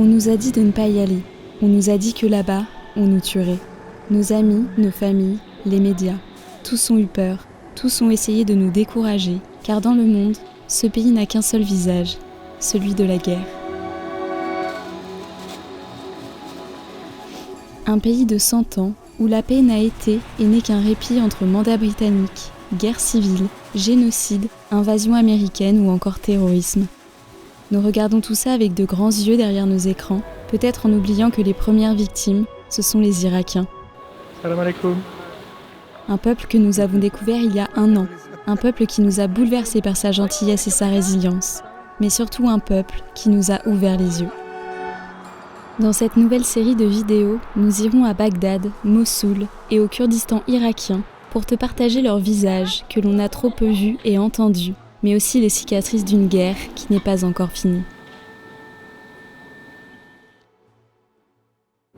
On nous a dit de ne pas y aller. On nous a dit que là-bas, on nous tuerait. Nos amis, nos familles, les médias, tous ont eu peur, tous ont essayé de nous décourager, car dans le monde, ce pays n'a qu'un seul visage, celui de la guerre. Un pays de 100 ans où la paix n'a été et n'est qu'un répit entre mandat britannique, guerre civile, génocide, invasion américaine ou encore terrorisme. Nous regardons tout ça avec de grands yeux derrière nos écrans, peut-être en oubliant que les premières victimes, ce sont les Irakiens. Salam alaikum. Un peuple que nous avons découvert il y a 1 an, un peuple qui nous a bouleversés par sa gentillesse et sa résilience, mais surtout un peuple qui nous a ouvert les yeux. Dans cette nouvelle série de vidéos, nous irons à Bagdad, Mossoul et au Kurdistan irakien pour te partager leurs visages que l'on a trop peu vus et entendus, mais aussi les cicatrices d'une guerre qui n'est pas encore finie.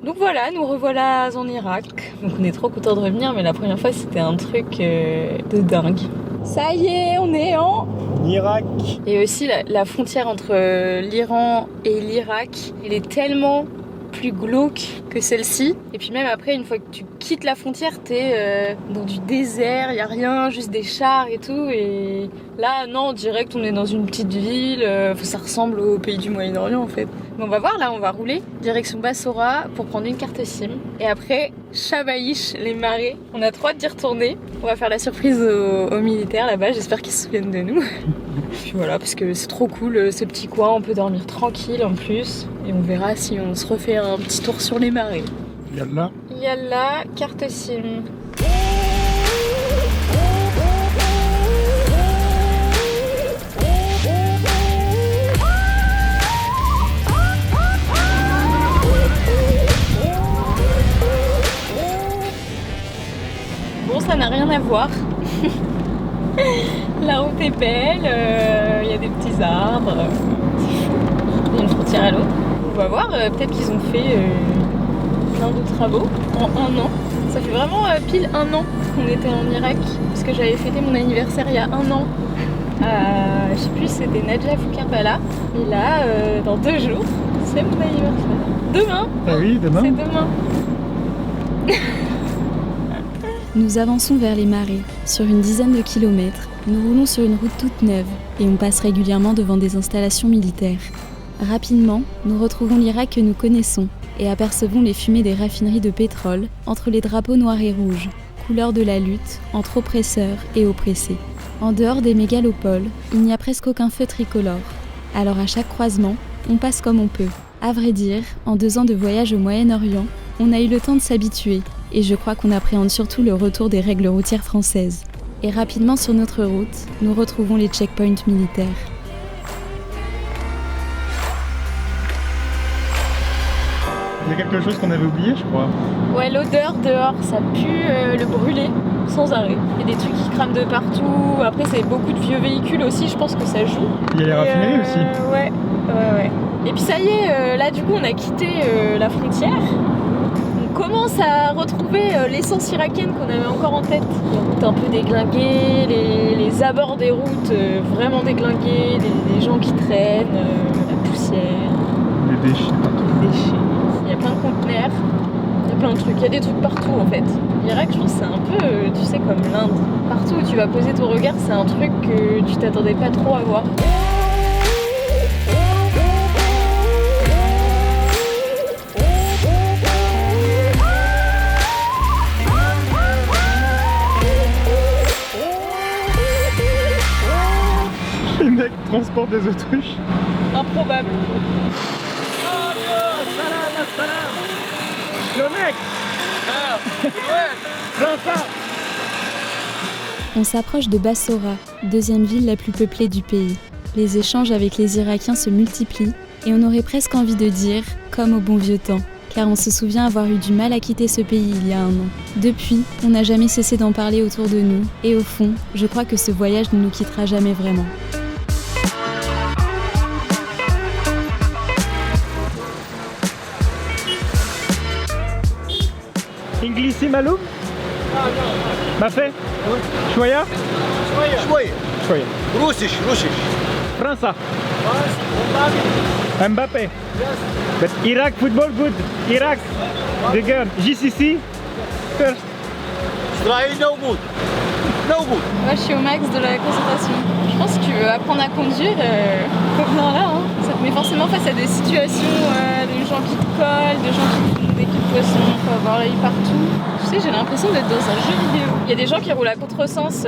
Donc voilà, nous revoilà en Irak. Donc on est trop contents de revenir, mais la première fois c'était un truc de dingue. Ça y est, on est en Irak. Et aussi la frontière entre l'Iran et l'Irak, elle est tellement plus glauque que celle-ci. Et puis même après, une fois que tu quittes la frontière, t'es dans du désert, y a rien, juste des chars et tout. Et là, non, direct, on est dans une petite ville. Ça ressemble au pays du Moyen-Orient en fait. Mais on va voir, là, on va rouler direction Bassora pour prendre une carte SIM. Et après, Chabaïch, les marais. On a trop hâte d'y retourner. On va faire la surprise aux militaires là-bas. J'espère qu'ils se souviennent de nous. Puis voilà, parce que c'est trop cool, ce petit coin. On peut dormir tranquille en plus. Et on verra si on se refait un petit tour sur les marais. Yallah. Yallah, carte SIM. Bon, ça n'a rien à voir. La route est belle, y a des petits arbres. C'est fou. Il y a une frontière à l'autre. On va voir, peut-être qu'ils ont fait plein de travaux en 1 an. Ça fait vraiment pile 1 an qu'on était en Irak, parce que j'avais fêté mon anniversaire il y a 1 an. Je sais plus, c'était Najaf ou Karbala. Et là, dans 2 jours, c'est mon anniversaire. Demain. Ah oui, demain. C'est demain. Nous avançons vers les marais. Sur une dizaine de kilomètres, nous roulons sur une route toute neuve et on passe régulièrement devant des installations militaires. Rapidement, nous retrouvons l'Irak que nous connaissons et apercevons les fumées des raffineries de pétrole entre les drapeaux noirs et rouges, couleur de la lutte entre oppresseurs et oppressés. En dehors des mégalopoles, il n'y a presque aucun feu tricolore. Alors à chaque croisement, on passe comme on peut. À vrai dire, en 2 ans de voyage au Moyen-Orient, on a eu le temps de s'habituer et je crois qu'on appréhende surtout le retour des règles routières françaises. Et rapidement sur notre route, nous retrouvons les checkpoints militaires. Il y a quelque chose qu'on avait oublié, je crois. Ouais, l'odeur dehors, ça pue le brûlé sans arrêt. Il y a des trucs qui crament de partout. Après, c'est beaucoup de vieux véhicules aussi, je pense que ça joue. Il y a les raffineries aussi. Ouais. Et puis ça y est, là du coup, on a quitté la frontière. On commence à retrouver l'essence irakienne qu'on avait encore en tête. Les routes un peu déglinguées, les abords des routes vraiment déglingués, les gens qui traînent, la poussière. Les déchets. Les déchets. Il y a plein de conteneurs, il y a plein de trucs, il y a des trucs partout en fait. L'Irak, je pense, c'est un peu, tu sais, comme l'Inde. Partout où tu vas poser ton regard, c'est un truc que tu t'attendais pas trop à voir. Les mecs transportent des autruches. Improbable. Le mec. On s'approche de Bassora, deuxième ville la plus peuplée du pays. Les échanges avec les Irakiens se multiplient et on aurait presque envie de dire « comme au bon vieux temps », car on se souvient avoir eu du mal à quitter ce pays il y a 1 an. Depuis, on n'a jamais cessé d'en parler autour de nous et au fond, je crois que ce voyage ne nous quittera jamais vraiment. Inglisi maloum? ما في؟ شوية؟ شوية شوية روسيش فرنسا Mbappé. But Iraq football good. Iraq. The girl. GCC. First. Israël, no good. No good. Moi, je suis au max de la concentration. Je pense que si tu veux apprendre à conduire, faut venir là. Hein. Ça te met forcément face à des situations de gens qui te collent, de gens qui font des coups de poisson, faut avoir l'œil partout. Tu sais, j'ai l'impression d'être dans un jeu vidéo. Il y a des gens qui roulent à contresens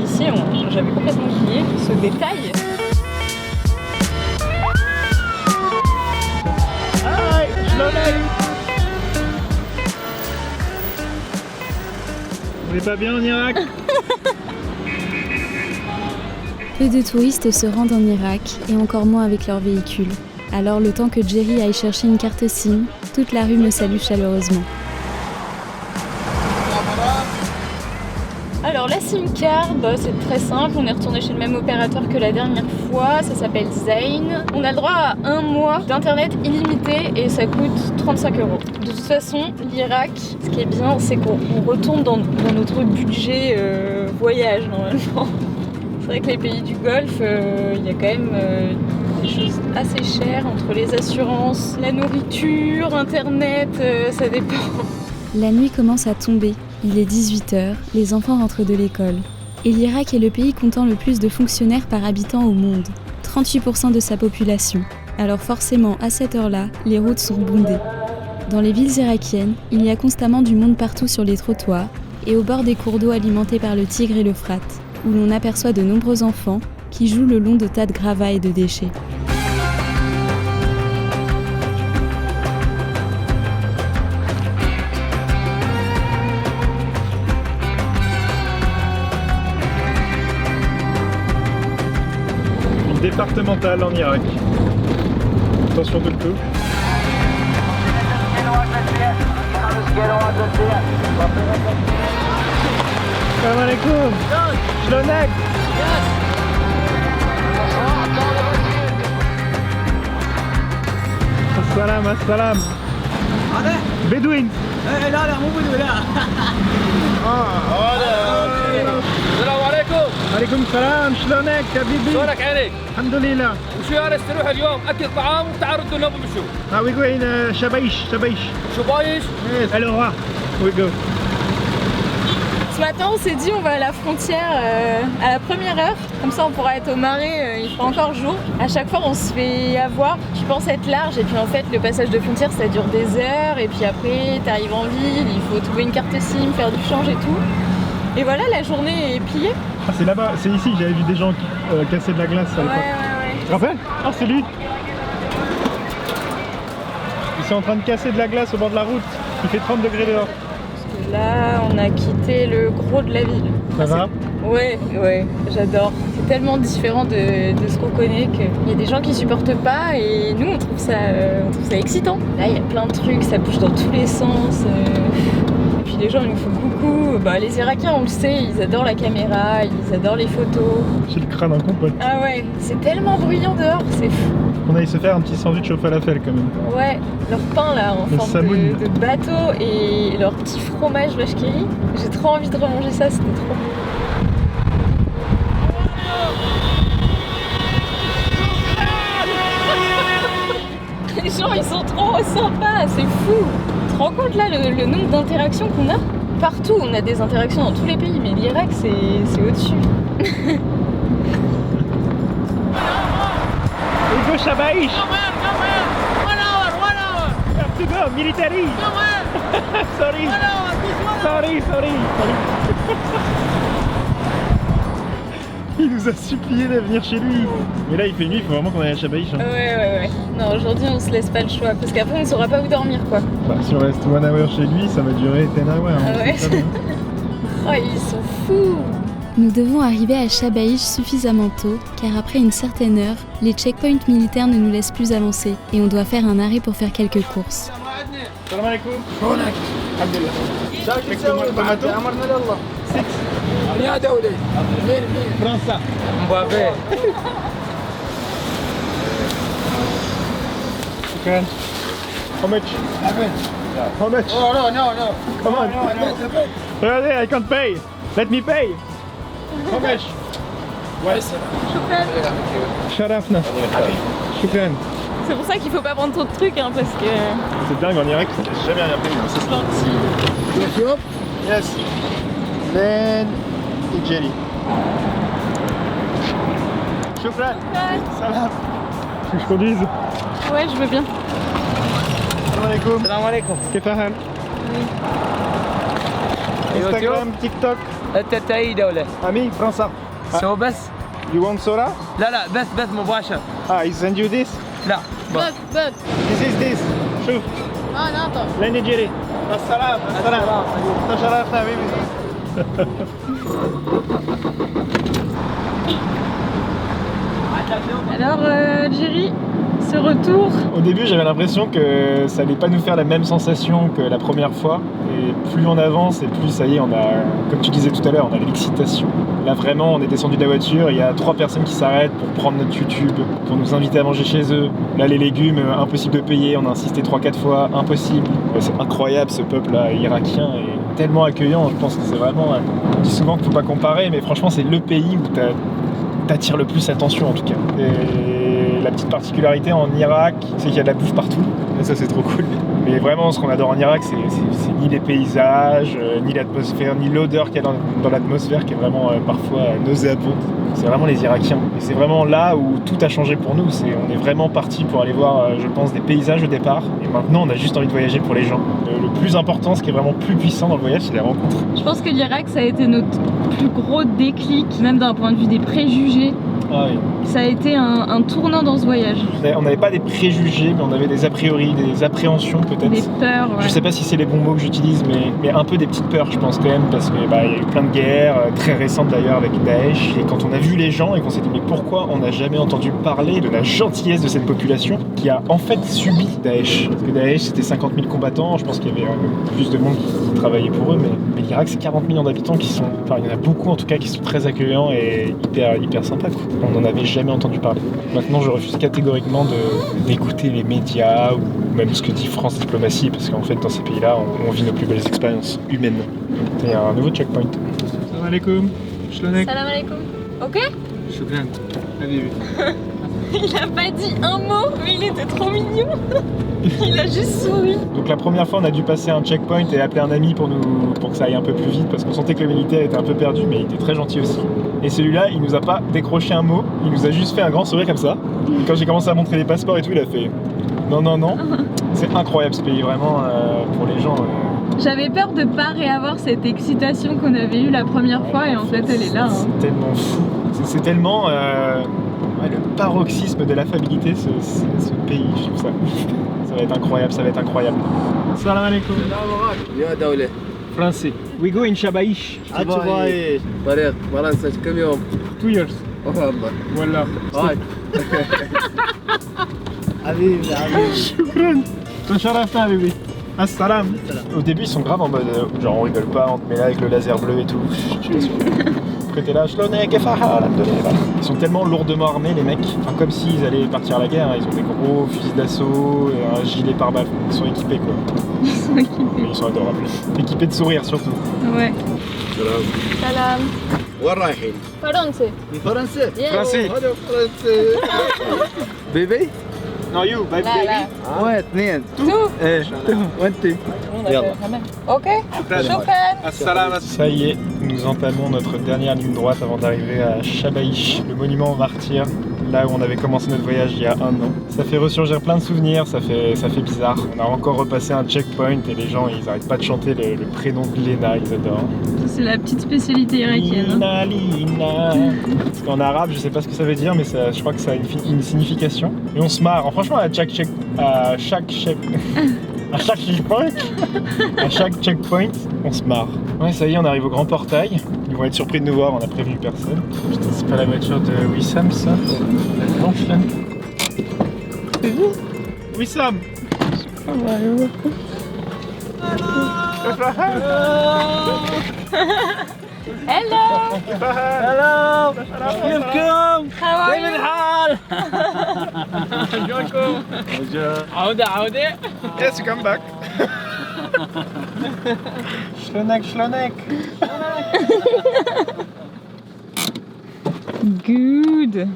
ici, j'avais complètement oublié ce détail. On n'est pas bien en Irak? Peu de touristes se rendent en Irak et encore moins avec leur véhicule. Alors le temps que Jerry aille chercher une carte SIM, toute la rue me salue chaleureusement. Alors la SIM card, c'est très simple, on est retourné chez le même opérateur que la dernière fois, ça s'appelle Zain. On a le droit à 1 mois d'internet illimité et ça coûte 35 €. De toute façon, l'Irak, ce qui est bien, c'est qu'on retourne dans notre budget voyage normalement. C'est vrai que les pays du Golfe, il y a quand même des choses assez chères entre les assurances, la nourriture, internet, ça dépend. La nuit commence à tomber, il est 18 h, les enfants rentrent de l'école. Et l'Irak est le pays comptant le plus de fonctionnaires par habitant au monde, 38% de sa population. Alors forcément, à cette heure-là, les routes sont bondées. Dans les villes irakiennes, il y a constamment du monde partout sur les trottoirs et au bord des cours d'eau alimentés par le Tigre et l'Euphrate, où l'on aperçoit de nombreux enfants qui jouent le long de tas de gravats et de déchets. Départementale en Irak. Attention de tout. Salam alaikum. Shlonek. Assalam, assalam. Bedouin. لا لا مو بدو لا. السلام عليكم. عليكم السلام. شلونك حبيبي؟ شلونك عينيك؟ الحمد لله. وشو انا استروح اليوم اكل طعام وتعرضوا لهم بشو؟ We going Shabaïch. شو بايش؟ Yes. Alors, we go. Ce matin, on s'est dit on va à la frontière à la première heure, comme ça on pourra être au marais, il fera encore jour. À chaque fois on se fait avoir, tu penses être large et puis en fait le passage de frontière ça dure des heures et puis après t'arrives en ville, il faut trouver une carte SIM, faire du change et tout. Et voilà, la journée est pliée. Ah, c'est là-bas, c'est ici, j'avais vu des gens qui cassaient de la glace à l'époque. Ouais. Tu te rappelles? Ah, c'est lui. Ils sont en train de casser de la glace au bord de la route. Il fait 30 degrés dehors. Là, on a quitté le gros de la ville. Ça va? Ouais, j'adore. C'est tellement différent de ce qu'on connaît qu'il y a des gens qui supportent pas et nous on trouve ça excitant. Là, il y a plein de trucs, ça bouge dans tous les sens. Et puis les gens ils nous font coucou. Bah, les Irakiens, on le sait, ils adorent la caméra, ils adorent les photos. J'ai le crâne en compote. Ah ouais, c'est tellement bruyant dehors, c'est fou. On allait se faire un petit sandwich au falafel quand même. Ouais, leur pain là en forme de bateau et leur petit fromage vache qui rit. J'ai trop envie de remanger ça, c'était trop bon. Les gens ils sont trop sympas, c'est fou. Tu te rends compte là le nombre d'interactions qu'on a? Partout on a des interactions dans tous les pays, mais l'Irak c'est au-dessus. We go Shabaïch. 1 hour. We have to go, military. Sorry. Il nous a supplié de venir chez lui. Mais là il fait nuit, il faut vraiment qu'on aille à Shabaïch. Hein. Ouais. Non, aujourd'hui on se laisse pas le choix parce qu'après on saura pas où dormir quoi. Bah, si on reste 1 hour chez lui, ça va durer 10 hours. Hein, Ah ouais. Oh, ils sont fous. Nous devons arriver à Shabaïch suffisamment tôt, car après une certaine heure, les checkpoints militaires ne nous laissent plus avancer et on doit faire un arrêt pour faire quelques courses. Salam alaikum. شلونك؟ الحمد لله. Mexico tomato. امرنا لله 6. يا دولي فرنسا. مبابي شكرا. How much? How much? Oh no Come on. no Regardez, I can't pay. Let me pay. How much? Ouais, Sharafna. Shukran. C'est pour ça qu'il faut pas prendre trop de trucs, hein, parce que... C'est dingue, en Irak, j'ai jamais rien pris. C'est ça. Yes. Len et jelly. Shukran. Salam. Tu veux que je conduise? Ouais, je veux bien. Salam alaikum. Salam alaikum. Qu'est-ce que Instagram, TikTok. انت اي دولة؟ Ami, prends ça. سو بس؟ You want soda? لا لا بس مباشر. Ah, I send you this? لا. But... This is this. شوف. Ah non, attends. Len et jelly. السلام. السلام. تشرفنا حبيبي. Alors, Jerry, ce retour... Au début, j'avais l'impression que ça allait pas nous faire la même sensation que la première fois. Et plus on avance, et plus ça y est, on a, comme tu disais tout à l'heure, on a l'excitation. Là, vraiment, on est descendu de la voiture, il y a 3 personnes qui s'arrêtent pour prendre notre YouTube, pour nous inviter à manger chez eux. Là, les légumes, impossible de payer, on a insisté 3-4 fois, impossible. C'est incroyable ce peuple-là irakien, et tellement accueillant. Je pense que c'est vraiment... On dit souvent qu'il faut pas comparer, mais franchement, c'est le pays où t'attires le plus attention en tout cas. Et la petite particularité en Irak, c'est qu'il y a de la bouffe partout. Et ça, c'est trop cool. Mais vraiment, ce qu'on adore en Irak, c'est ni les paysages, ni l'atmosphère, ni l'odeur qu'il y a dans l'atmosphère, qui est vraiment parfois nauséabonde. C'est vraiment les Irakiens. Et c'est vraiment là où tout a changé pour nous. On est vraiment parti pour aller voir, je pense, des paysages au départ. Et maintenant, on a juste envie de voyager pour les gens. Le plus important, ce qui est vraiment plus puissant dans le voyage, c'est les rencontres. Je pense que l'Irak, ça a été notre plus gros déclic, même d'un point de vue des préjugés. Ah oui. Ça a été un tournant dans ce voyage. On n'avait pas des préjugés, mais on avait des a priori, des appréhensions peut-être. Des peurs, ouais. Je sais pas si c'est les bons mots que j'utilise, mais un peu des petites peurs, je pense quand même, parce qu'il y a eu plein de guerres, très récentes d'ailleurs avec Daesh. Et quand on a vu les gens et qu'on s'est dit mais pourquoi on n'a jamais entendu parler de la gentillesse de cette population qui a en fait subi Daesh. Parce que Daesh c'était 50 000 combattants, je pense qu'il y avait plus de monde qui travaillait pour eux, mais l'Irak c'est 40 millions d'habitants qui sont, enfin il y en a beaucoup en tout cas qui sont très accueillants et hyper sympas quoi. On n'en avait jamais entendu parler. Maintenant je refuse catégoriquement d'écouter les médias ou même ce que dit France Diplomatie parce qu'en fait dans ces pays-là on vit nos plus belles expériences humaines. Il y a un nouveau checkpoint. Salam alaikum. Shlonek. Salam alaikum. Ok. Shukran. Habibi. Il a pas dit un mot, mais il était trop mignon. Il a juste souri. Donc la première fois on a dû passer un checkpoint et appeler un ami pour que ça aille un peu plus vite parce qu'on sentait que le militaire était un peu perdu mais il était très gentil aussi. Et celui-là il nous a pas décroché un mot, il nous a juste fait un grand sourire comme ça. Et quand j'ai commencé à montrer les passeports et tout il a fait non. C'est incroyable ce pays vraiment pour les gens. J'avais peur de pas réavoir cette excitation qu'on avait eue la première fois et en fait elle est là. Hein. C'est tellement fou, c'est tellement le paroxysme de l'affabilité ce pays, je trouve ça. Ça va être incroyable, ça va être incroyable. Salam alaikum. يا دولة Français. We go in Shabaish. عجباي طريق فرنسا كم يوم؟ 2 years. والله Voilà. هاي حبيبي Shukran. Tasharafna, bébé. Assalam. Au début, ils sont grave en mode genre on rigole pas, on te met là avec le laser bleu et tout. Tu les Après t'es là, Shlonek, Efahal, ils sont tellement lourdement armés les mecs, enfin, comme s'ils allaient partir à la guerre, ils ont des gros fusils d'assaut et un gilet pare-balles. Ils sont équipés quoi. Ils sont équipés. Ils sont adorables. Équipés de sourire surtout. Ouais. سلام Salam. وين رايحين؟ فرنسا. فرنسا Français. هذا فرنسا بيبي؟ Non you, baby. Là. وين اثنين؟ Tout. ايه وانت؟ يلا Ok. Shukran. Assalam. Ça y est, nous entamons notre dernière ligne droite avant d'arriver à Shabaish, le monument aux martyrs, là où on avait commencé notre voyage il y a 1 an. Ça fait ressurgir plein de souvenirs, ça fait bizarre. On a encore repassé un checkpoint et les gens ils arrêtent pas de chanter le prénom de Lena, ils adorent. C'est la petite spécialité irakienne. Hein. Lina. Parce qu'en arabe, je sais pas ce que ça veut dire, mais ça, je crois que ça a une signification. Et on se marre. Franchement, à chaque checkpoint, on se marre. Ouais, ça y est, on arrive au grand portail. Ils vont être surpris de nous voir, on a prévenu personne. Putain, c'est pas la voiture de Wissam, ça? La blanche, là. C'est vous? Wissam! Hello. هلا كيفكم؟ How are كيف you? الحال؟ Joinkom! عودة Yes, you come back. Shlonek. Good.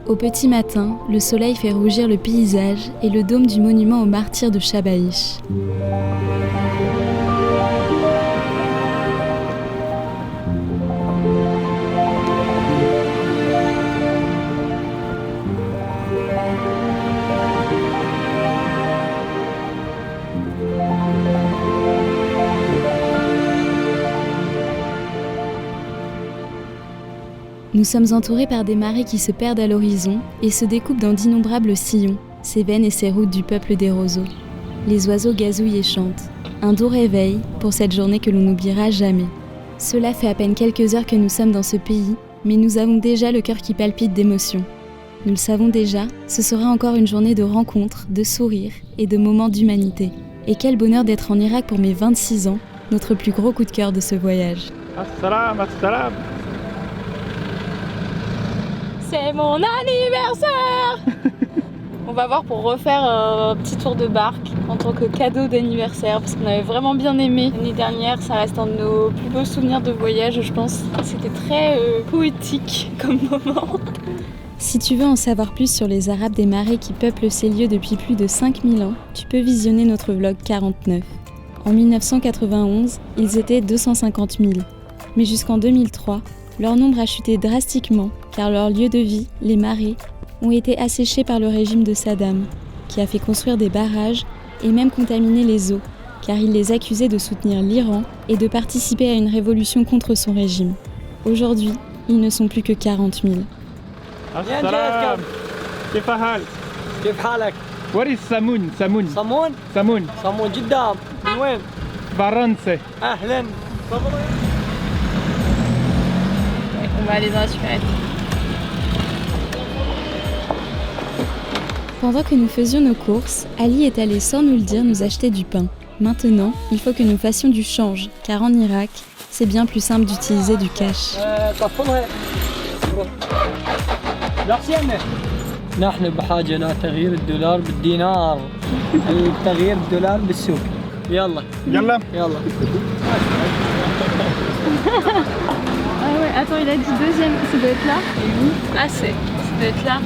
Au petit matin, le soleil fait rougir le paysage et le dôme du monument aux martyrs de Chabaïch. Nous sommes entourés par des marées qui se perdent à l'horizon et se découpent dans d'innombrables sillons, ces veines et ces routes du peuple des roseaux. Les oiseaux gazouillent et chantent. Un doux réveil pour cette journée que l'on n'oubliera jamais. Cela fait à peine quelques heures que nous sommes dans ce pays, mais nous avons déjà le cœur qui palpite d'émotion. Nous le savons déjà, ce sera encore une journée de rencontres, de sourires et de moments d'humanité. Et quel bonheur d'être en Irak pour mes 26 ans, notre plus gros coup de cœur de ce voyage. Assalam, assalam. C'est mon anniversaire. On va voir pour refaire un petit tour de barque en tant que cadeau d'anniversaire parce qu'on avait vraiment bien aimé. L'année dernière, ça reste un de nos plus beaux souvenirs de voyage, je pense. C'était très poétique comme moment. Si tu veux en savoir plus sur les Arabes des marais qui peuplent ces lieux depuis plus de 5000 ans, tu peux visionner notre vlog 49. En 1991, ils étaient 250 000. Mais jusqu'en 2003, leur nombre a chuté drastiquement car leurs lieux de vie, les marais, ont été asséchés par le régime de Saddam, qui a fait construire des barrages et même contaminer les eaux, car il les accusait de soutenir l'Iran et de participer à une révolution contre son régime. Aujourd'hui, ils ne sont plus que 40 000. Assalam. كيف حالك؟ كيف حالك؟ What is Samoun? Samoun. صمون؟ Samoun. صمون جدا. من وين؟ فرنسا. أهلا. On va aller dans la supérette. Pendant que nous faisions nos courses, Ali est allé sans nous le dire nous acheter du pain. Maintenant, il faut que nous fassions du change, car en Irak, c'est bien plus simple d'utiliser du cash. طفلها. العصيانة. نحن بحاجة إلى تغيير الدولار بالدينار. تغيير الدولار بالسوق. يلا. Yallah. يلا. Ah ouais, attends, il a dit deuxième, ça doit être là. Ah ça doit être là.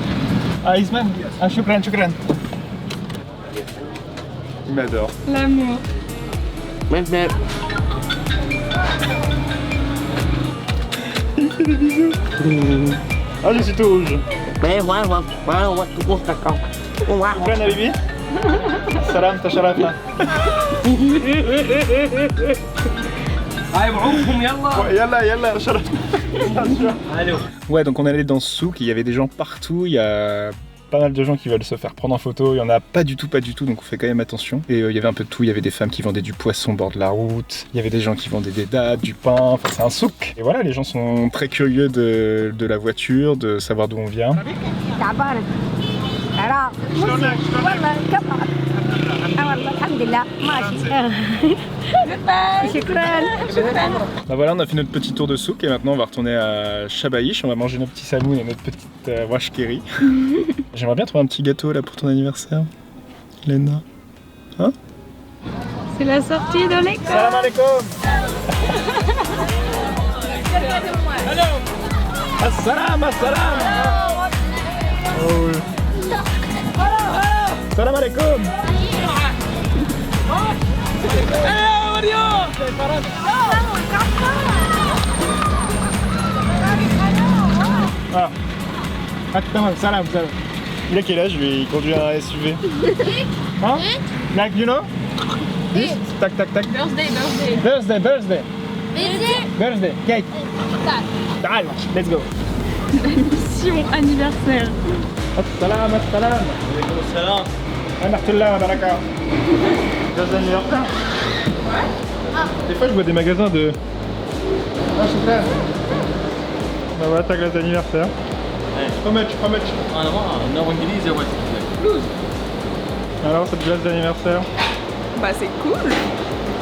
Ah, Isman. Ah, shukran, shukran. Il m'adore. L'amour. Ah, je suis tout rouge. شكرا يا بيبي. سلام تشرفنا. هاي معوكم يلا. Yallah, yallah, تشرفنا. Allô. Ouais, donc on est allé dans ce souk, il y avait des gens partout, il y a pas mal de gens qui veulent se faire prendre en photo, il y en a pas du tout, donc on fait quand même attention. Et il y avait un peu de tout, il y avait des femmes qui vendaient du poisson au bord de la route, il y avait des gens qui vendaient des dattes, du pain, enfin c'est un souk. Et voilà, les gens sont très curieux de la voiture, de savoir d'où on vient. Bah voilà, on a fait notre petit tour de souk et maintenant on va retourner à Chabaïch, on va manger nos petits samoun et notre petite wash keri. J'aimerais bien trouver un petit gâteau là pour ton anniversaire, Lena. Hein? C'est la sortie de l'école. Salam alaikum. Assalam, assalam. Oh oui. Salam alaikum. Ah. Salam, salam. Il a quel âge lui? Il conduit un SUV. Hein? Like, you know? This? Tac, tac, tac. Birthday. Birthday. Birthday. Cake. تعال, let's go. Mission anniversaire. Assalam, assalam. Salam. Rahmatullah wa baraka. Joyeux anniversaire. Des fois je vois des magasins de... Ah, super. Bah voilà ta glace d'anniversaire. How much? أنا ما نو إنجليزي ولا فلوس. Alors cette glace d'anniversaire. Bah c'est cool.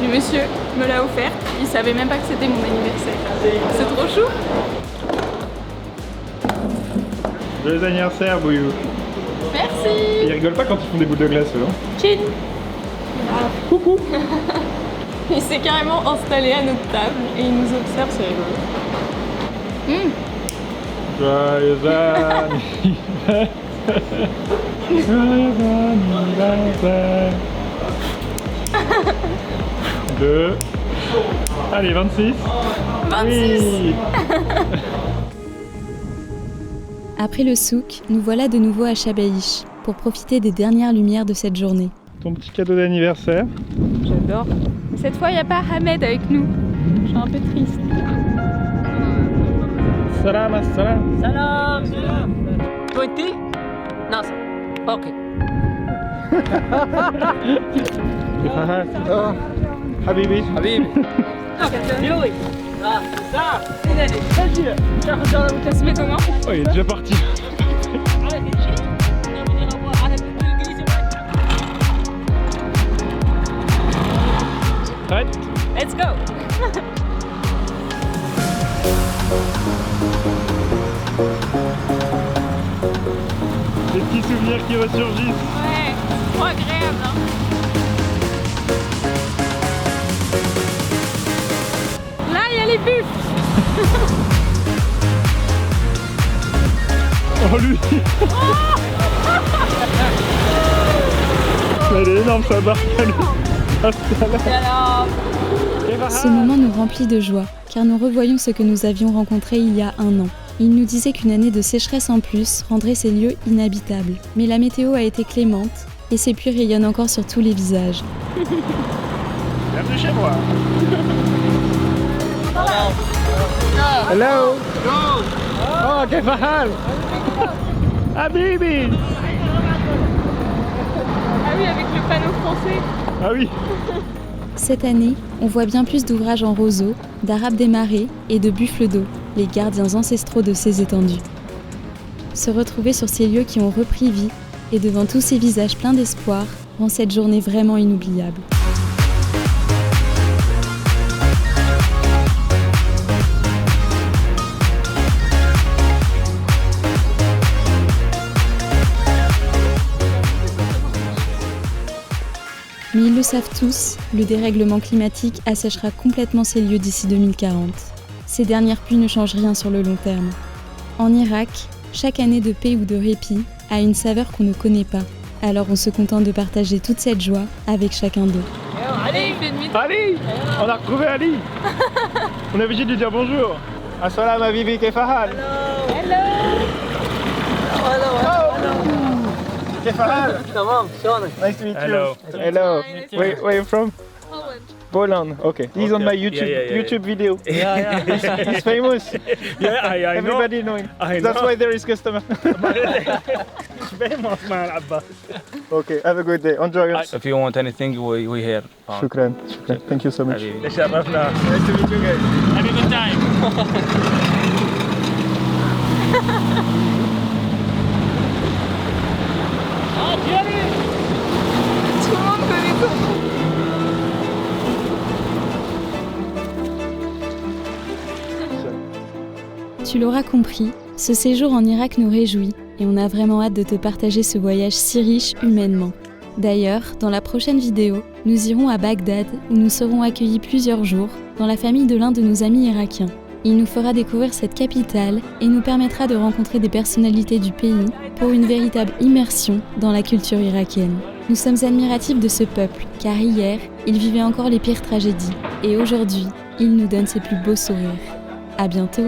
Le monsieur me l'a offert. Il savait même pas que c'était mon anniversaire. C'est trop chou. Joyeux anniversaire Bouyou. Merci. Ils rigolent pas quand ils font des boules de glace eux. Chin. Coucou. Il s'est carrément installé à notre table et il nous observe, c'est rigolo. Joyeux anniversaire. Joyeux anniversaire. 2. Allez, 26. 26. Oui. Après le souk, nous voilà de nouveau à Chabaïch pour profiter des dernières lumières de cette journée. Ton petit cadeau d'anniversaire. J'adore. Cette fois, il n'y a pas Ahmed avec nous. Je suis un peu triste. Salam assalam. Salam, salam. 20? Nasser. Ok. Oh, Habibi. حبيبي. يوي. ساعة. سجل. تاخذ جرة T'as comment? Oh, il est déjà parti. Prête? Let's go. Des petits souvenirs qui ressurgissent. Ouais, trop agréable. Hein. Là, il y a les buffles. Oh lui. Elle est énorme sa barque. Et alors, Ce moment nous remplit de joie, car nous revoyons ce que nous avions rencontré il y a 1 an. Il nous disait qu'une année de sécheresse en plus rendrait ces lieux inhabitables. Mais la météo a été clémente, et ces pluies rayonnent encore sur tous les visages. Bienvenue chez moi. Hello. Oh, كيف الحال? Habibi. ah oui, avec le panneau français. Ah oui. Cette année, on voit bien plus d'ouvrages en roseau, d'arabes des marais et de buffles d'eau, les gardiens ancestraux de ces étendues. Se retrouver sur ces lieux qui ont repris vie et devant tous ces visages pleins d'espoir rend cette journée vraiment inoubliable. Mais ils le savent tous, le dérèglement climatique asséchera complètement ces lieux d'ici 2040. Ces dernières pluies ne changent rien sur le long terme. En Irak, chaque année de paix ou de répit a une saveur qu'on ne connaît pas. Alors on se contente de partager toute cette joie avec chacun d'eux. Allez, il fait demi. Ali. On a retrouvé Ali. On est obligé de lui dire bonjour. Assalamu Habibi, كيف الحال? كيف الحال? تمام شلونك؟ Nice to meet you. Hello. Hello. Where are you from? Holland. Poland. Okay. He's on my YouTube Yeah. YouTube video. Yeah, He's famous. yeah, I know. Everybody know him. I That's know. why there is customer. famous man, Abbas. Okay. Have a good day. Enjoy yours. If you want anything, we here. شكرا. شكرا. Thank you so much. تشرفنا. Nice to meet you guys. Have a good time. Tout le monde connaît ton nom. Tu l'auras compris, ce séjour en Irak nous réjouit et on a vraiment hâte de te partager ce voyage si riche humainement. D'ailleurs, dans la prochaine vidéo, nous irons à Bagdad où nous serons accueillis plusieurs jours dans la famille de l'un de nos amis irakiens. Il nous fera découvrir cette capitale et nous permettra de rencontrer des personnalités du pays pour une véritable immersion dans la culture irakienne. Nous sommes admiratifs de ce peuple car hier, il vivait encore les pires tragédies et aujourd'hui, il nous donne ses plus beaux sourires. À bientôt!